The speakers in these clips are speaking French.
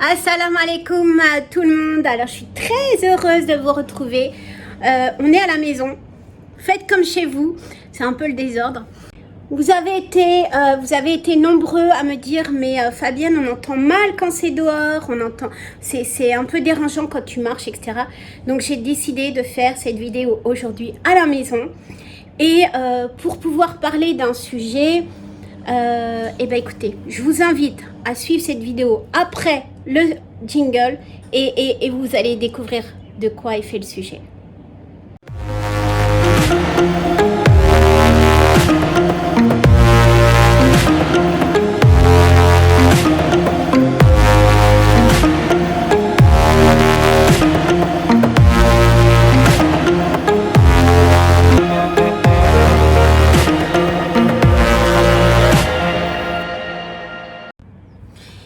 Assalamu alaikum à tout le monde. Alors je suis très heureuse de vous retrouver. On est à la maison. Faites comme chez vous. C'est un peu le désordre. Vous avez été nombreux à me dire mais Fabienne, on entend mal quand c'est dehors, c'est un peu dérangeant quand tu marches, etc. Donc j'ai décidé de faire cette vidéo aujourd'hui à la maison et pour pouvoir parler d'un sujet. Et ben écoutez, je vous invite à suivre cette vidéo après le jingle et vous allez découvrir de quoi est fait le sujet.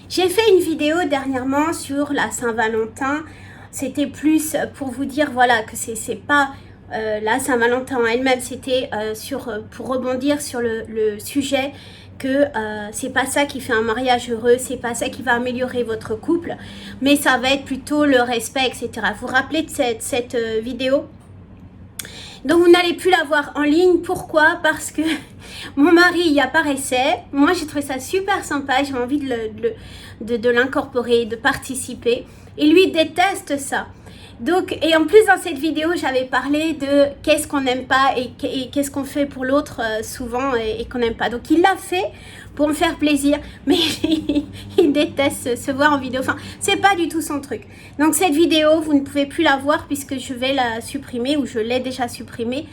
J'ai fait une vidéo dernièrement sur la Saint-Valentin. C'était plus pour vous dire voilà que c'est pas la Saint-Valentin en elle-même, c'était pour rebondir sur le sujet que c'est pas ça qui fait un mariage heureux, c'est pas ça qui va améliorer votre couple, mais ça va être plutôt le respect, etc. Vous vous rappelez de cette vidéo? Donc vous n'allez plus la voir en ligne. Pourquoi? Parce que mon mari y apparaissait. Moi j'ai trouvé ça super sympa. J'ai envie de l'incorporer, de participer. Et lui déteste ça. Donc, et en plus dans cette vidéo j'avais parlé de qu'est-ce qu'on n'aime pas et qu'est-ce qu'on fait pour l'autre souvent et qu'on n'aime pas. Donc il l'a fait pour me faire plaisir, mais il déteste se voir en vidéo. Enfin, c'est pas du tout son truc. Donc cette vidéo, vous ne pouvez plus la voir puisque je vais la supprimer ou je l'ai déjà supprimée.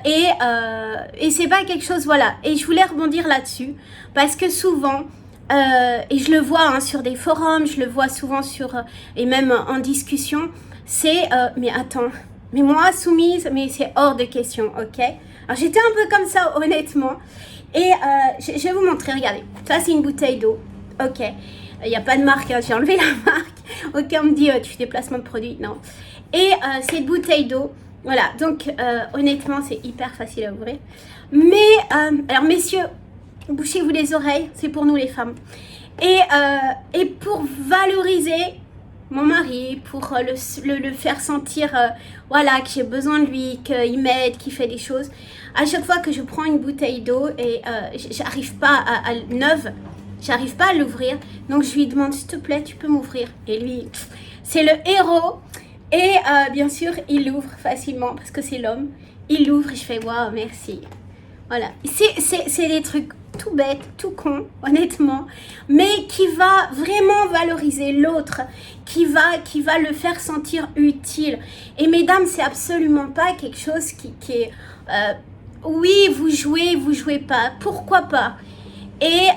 Et c'est pas quelque chose, voilà. Et je voulais rebondir là-dessus parce que souvent, et je le vois hein, sur des forums, je le vois souvent et même en discussion, c'est mais attends, mais moi soumise, mais c'est hors de question, ok? Alors j'étais un peu comme ça honnêtement. Et je vais vous montrer, regardez, ça c'est une bouteille d'eau, ok, il n'y a pas de marque, hein, j'ai enlevé la marque, ok, on me dit tu fais des placements de produits, non, et cette bouteille d'eau, voilà, donc honnêtement c'est hyper facile à ouvrir, mais, alors messieurs, bouchez-vous les oreilles, c'est pour nous les femmes, et pour valoriser mon mari, pour le faire sentir voilà, que j'ai besoin de lui, qu'il m'aide, qu'il fait des choses. À chaque fois que je prends une bouteille d'eau et j'arrive pas j'arrive pas à l'ouvrir, donc je lui demande s'il te plaît, tu peux m'ouvrir. Et lui, c'est le héros. Et bien sûr, il l'ouvre facilement parce que c'est l'homme. Il l'ouvre et je fais waouh, merci. Voilà, c'est des trucs tout bêtes, tout cons, honnêtement, mais qui va vraiment valoriser l'autre, qui va le faire sentir utile. Et mesdames, c'est absolument pas quelque chose qui est... oui, vous jouez pas, pourquoi pas? Et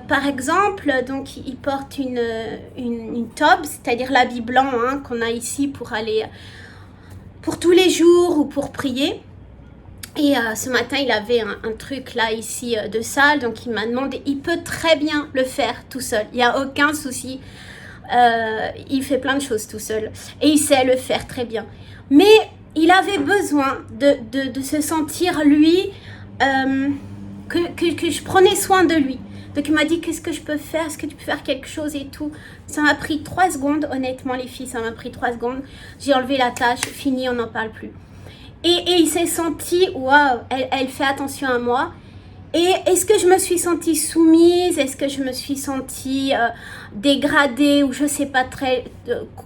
par exemple, donc il porte une tobe, c'est-à-dire l'habit blanc hein, qu'on a ici pour aller pour tous les jours ou pour prier. Et ce matin, il avait un truc là, ici, de salle. Donc, il m'a demandé, il peut très bien le faire tout seul. Il n'y a aucun souci. Il fait plein de choses tout seul. Et il sait le faire très bien. Mais il avait besoin de se sentir, lui, que je prenais soin de lui. Donc, il m'a dit, qu'est-ce que je peux faire? Est-ce que tu peux faire quelque chose et tout? Ça m'a pris 3 secondes, honnêtement, les filles, ça m'a pris 3 secondes. J'ai enlevé la tâche, fini, on n'en parle plus. Et il s'est senti, waouh, elle fait attention à moi. Et est-ce que je me suis sentie soumise? Est-ce que je me suis sentie dégradée? Ou je sais pas très...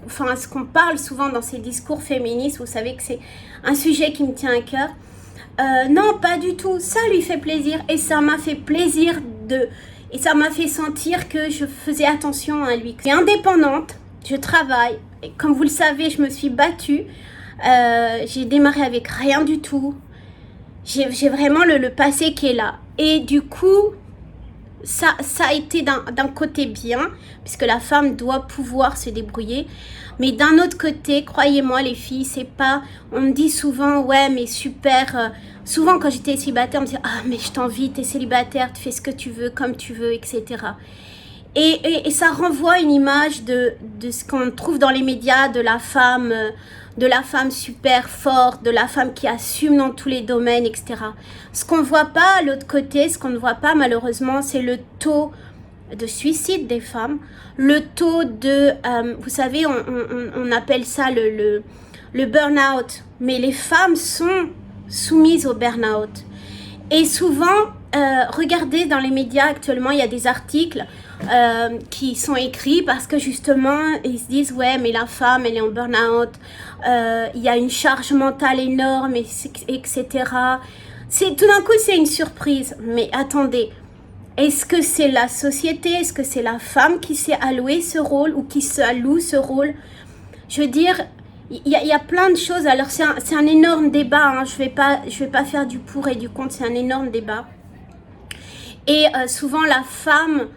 enfin, ce qu'on parle souvent dans ces discours féministes, vous savez que c'est un sujet qui me tient à cœur. Non, pas du tout. Ça lui fait plaisir. Et ça m'a fait plaisir et ça m'a fait sentir que je faisais attention à lui. Je suis indépendante, je travaille. Et comme vous le savez, je me suis battue. J'ai démarré avec rien du tout. J'ai vraiment le passé qui est là. Et du coup, ça a été d'un côté bien, puisque la femme doit pouvoir se débrouiller. Mais d'un autre côté, croyez-moi les filles, c'est pas... On me dit souvent, ouais mais super... souvent quand j'étais célibataire, on me disait, ah mais je t'envie, t'es célibataire, tu fais ce que tu veux, comme tu veux, etc. Et ça renvoie une image de ce qu'on trouve dans les médias, de la femme super forte, de la femme qui assume dans tous les domaines, etc. Ce qu'on ne voit pas à l'autre côté, ce qu'on ne voit pas malheureusement, c'est le taux de suicide des femmes, le taux de, vous savez, on appelle ça le burn-out, mais les femmes sont soumises au burn-out. Et souvent, regardez dans les médias actuellement, il y a des articles qui sont écrits parce que justement, ils se disent, ouais, mais la femme, elle est en burn-out, il y a une charge mentale énorme, etc. Tout d'un coup, c'est une surprise. Mais attendez, est-ce que c'est la société, est-ce que c'est la femme qui s'est allouée ce rôle ou qui s'alloue ce rôle? Je veux dire, il y a plein de choses. Alors, c'est un énorme débat. Hein. Je vais pas faire du pour et du contre. C'est un énorme débat. Et souvent, la femme,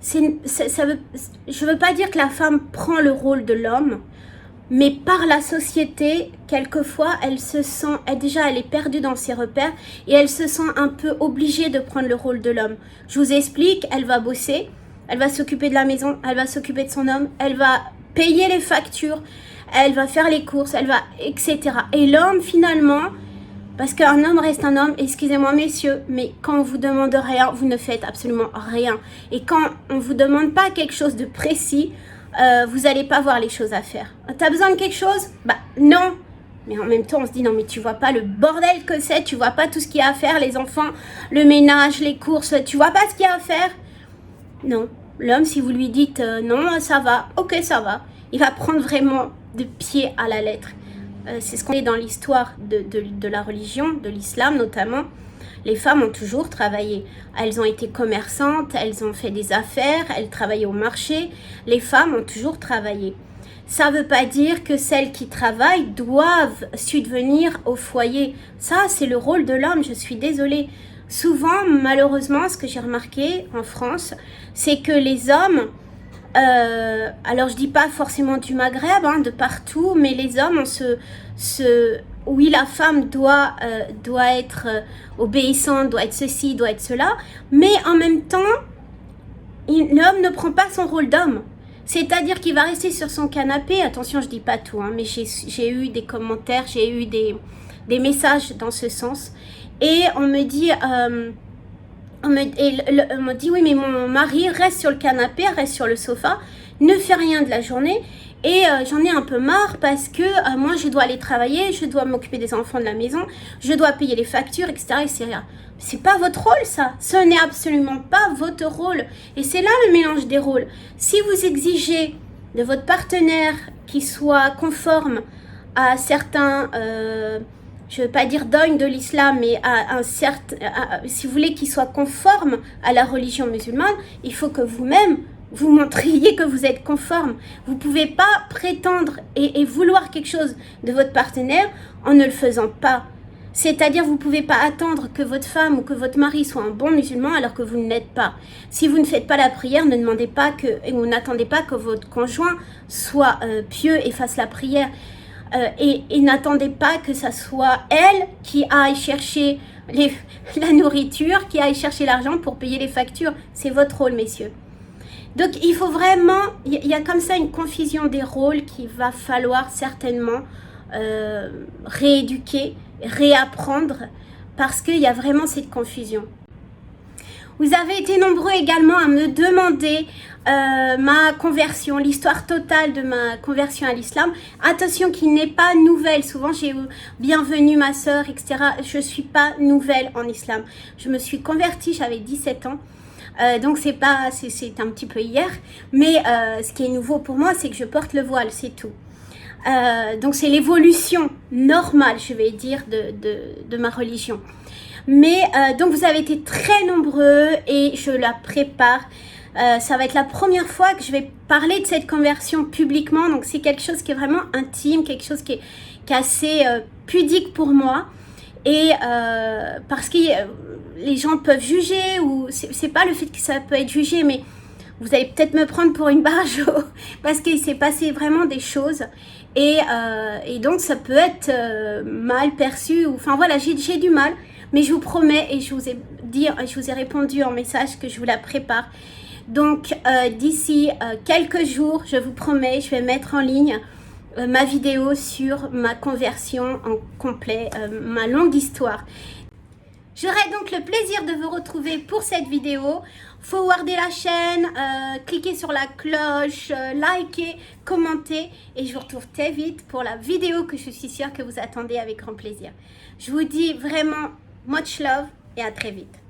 je veux pas dire que la femme prend le rôle de l'homme, mais par la société, quelquefois, elle est perdue dans ses repères et elle se sent un peu obligée de prendre le rôle de l'homme. Je vous explique, elle va bosser, elle va s'occuper de la maison, elle va s'occuper de son homme, elle va payer les factures, elle va faire les courses, etc. Et l'homme, finalement, parce qu'un homme reste un homme, excusez-moi messieurs, mais quand on vous demande rien, vous ne faites absolument rien. Et quand on vous demande pas quelque chose de précis, vous n'allez pas voir les choses à faire. T'as besoin de quelque chose? Bah non. Mais en même temps, on se dit non, mais tu vois pas le bordel que c'est, tu vois pas tout ce qu'il y a à faire, les enfants, le ménage, les courses, tu vois pas ce qu'il y a à faire? Non. L'homme, si vous lui dites non, ça va, ok, ça va, il va prendre vraiment de pied à la lettre. C'est ce qu'on est dans l'histoire de la religion, de l'islam notamment. Les femmes ont toujours travaillé. Elles ont été commerçantes, elles ont fait des affaires, elles travaillaient au marché. Les femmes ont toujours travaillé. Ça ne veut pas dire que celles qui travaillent doivent subvenir au foyer. Ça, c'est le rôle de l'homme, je suis désolée. Souvent, malheureusement, ce que j'ai remarqué en France, c'est que les hommes, alors je dis pas forcément du Maghreb, hein, de partout, mais les hommes, oui, la femme doit être obéissante, doit être ceci, doit être cela, mais en même temps, l'homme ne prend pas son rôle d'homme. C'est-à-dire qu'il va rester sur son canapé, attention, je dis pas tout, hein, mais j'ai eu des commentaires, j'ai eu des messages dans ce sens, et on me dit... on me dit, oui, mais mon mari reste sur le canapé, reste sur le sofa, ne fait rien de la journée. Et j'en ai un peu marre parce que moi, je dois aller travailler, je dois m'occuper des enfants de la maison, je dois payer les factures, etc. etc. C'est pas votre rôle, ça. Ce n'est absolument pas votre rôle. Et c'est là le mélange des rôles. Si vous exigez de votre partenaire qu'il soit conforme à certains... je ne veux pas dire dogme de l'islam, mais si vous voulez qu'il soit conforme à la religion musulmane, il faut que vous-même, vous montriez que vous êtes conforme. Vous ne pouvez pas prétendre et vouloir quelque chose de votre partenaire en ne le faisant pas. C'est-à-dire, vous ne pouvez pas attendre que votre femme ou que votre mari soit un bon musulman alors que vous ne l'êtes pas. Si vous ne faites pas la prière, ne demandez pas ou n'attendez pas que votre conjoint soit pieux et fasse la prière. Et n'attendez pas que ça soit elle qui aille chercher la nourriture, qui aille chercher l'argent pour payer les factures. C'est votre rôle, messieurs. Donc, il faut vraiment... Il y a comme ça une confusion des rôles qu'il va falloir certainement rééduquer, réapprendre, parce qu'il y a vraiment cette confusion. Vous avez été nombreux également à me demander ma conversion, l'histoire totale de ma conversion à l'islam. Attention qu'il n'est pas nouvelle. Souvent j'ai eu bienvenue ma sœur, etc. Je ne suis pas nouvelle en islam. Je me suis convertie, j'avais 17 ans. Donc c'est un petit peu hier. Mais ce qui est nouveau pour moi, c'est que je porte le voile, c'est tout. Donc c'est l'évolution normale, je vais dire, de ma religion. Mais donc vous avez été très nombreux et je la prépare. Ça va être la première fois que je vais parler de cette conversion publiquement. Donc c'est quelque chose qui est vraiment intime, quelque chose qui est assez pudique pour moi. Et parce que les gens peuvent juger, ou c'est pas le fait que ça peut être jugé, mais vous allez peut-être me prendre pour une barjo parce qu'il s'est passé vraiment des choses. Et donc ça peut être mal perçu. Enfin voilà, j'ai du mal. Mais je vous promets, et je vous ai répondu en message que je vous la prépare. Donc, d'ici quelques jours, je vous promets, je vais mettre en ligne ma vidéo sur ma conversion en complet, ma longue histoire. J'aurai donc le plaisir de vous retrouver pour cette vidéo. Forwardez la chaîne, cliquez sur la cloche, likez, commentez et je vous retrouve très vite pour la vidéo que je suis sûre que vous attendez avec grand plaisir. Je vous dis vraiment much love et à très vite.